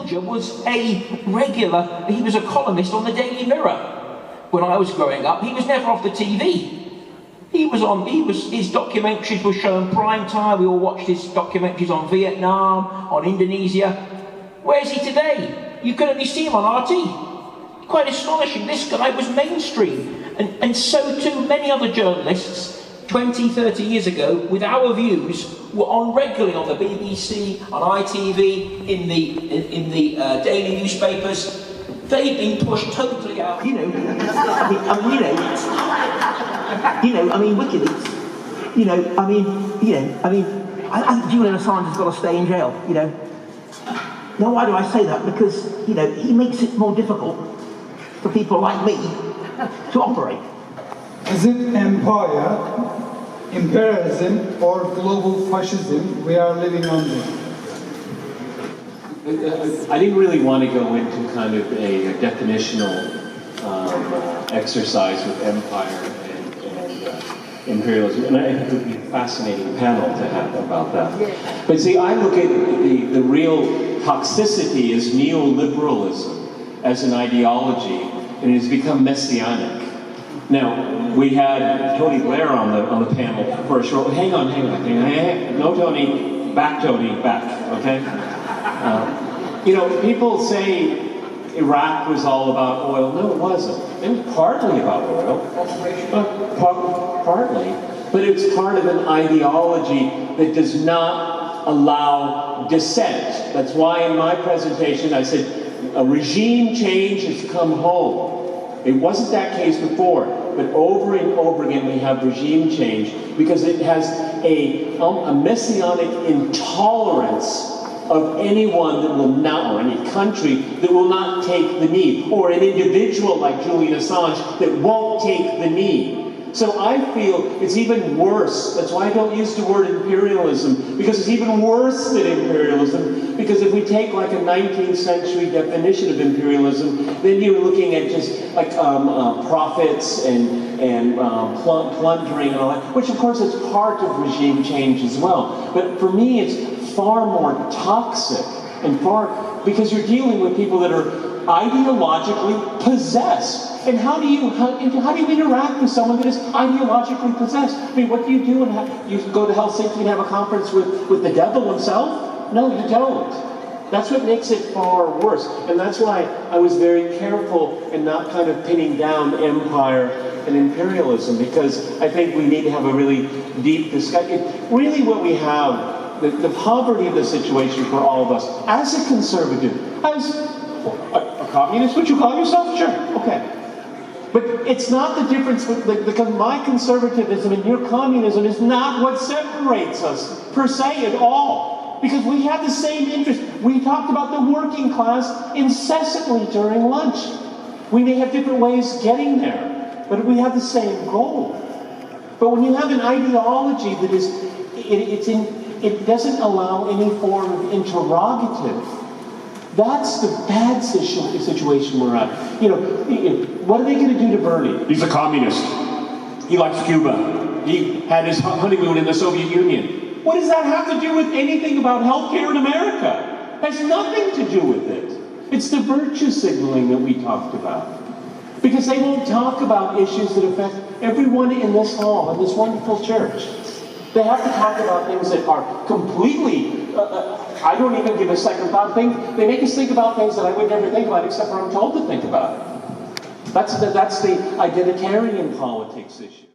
Soldier was a regular, he was a columnist on the Daily Mirror. When I was growing up, he was never off the TV. His documentaries were shown prime time. We all watched his documentaries on Vietnam, on Indonesia. Where's he today? You can only see him on RT. Quite astonishing. This guy was mainstream. And so too many other journalists 20, 30 years ago, with our views, were on regularly on the BBC, on ITV, in the daily newspapers. They've been pushed totally out. WikiLeaks. I think Julian Assange has got to stay in jail. Now, why do I say that? Because he makes it more difficult for people like me to operate. Is it empire, imperialism, or global fascism we are living under? I didn't really want to go into kind of a definitional exercise with empire and imperialism, and I think it would be a fascinating panel to have about that. But see, I look at the real toxicity as neoliberalism as an ideology, and it has become messianic. Now, we had Tony Blair on the panel for a short. Hang on. No, Tony, back, okay? People say Iraq was all about oil. No, it wasn't. It was partly about oil. Partly. But it's part of an ideology that does not allow dissent. That's why in my presentation I said a regime change has come home. It wasn't that case before, but over and over again we have regime change because it has a messianic intolerance of anyone that will not, or any country that will not take the knee, or an individual like Julian Assange that won't take the knee. So I feel it's even worse. That's why I don't use the word imperialism, because it's even worse than imperialism, because if we take like a 19th century definition of imperialism, then you're looking at just like profits and plundering and all that, which of course is part of regime change as well. But for me, it's far more toxic and because you're dealing with people that are ideologically possessed. And how do you interact with someone that is ideologically possessed? I mean, what do you do? And you go to Helsinki and have a conference with the devil himself? No, you don't. That's what makes it far worse. And that's why I was very careful in not kind of pinning down empire and imperialism, because I think we need to have a really deep discussion. Really what we have, the poverty of the situation for all of us, as a conservative, as a communist, would you call yourself? Sure, okay. But it's not the difference, because my conservatism and your communism is not what separates us, per se, at all. Because we have the same interest. We talked about the working class incessantly during lunch. We may have different ways of getting there, but we have the same goal. But when you have an ideology that is, it doesn't allow any form of interrogative, that's the bad situation we're at. What are they going to do to Bernie? He's a communist. He likes Cuba. He had his honeymoon in the Soviet Union. What does that have to do with anything about healthcare in America? It has nothing to do with it. It's the virtue signaling that we talked about. Because they won't talk about issues that affect everyone in this hall, in this wonderful church. They have to talk about things that are completely, I don't even give a second thought. They make us think about things that I would never think about, except for I'm told to think about it. That's the identitarian politics issue.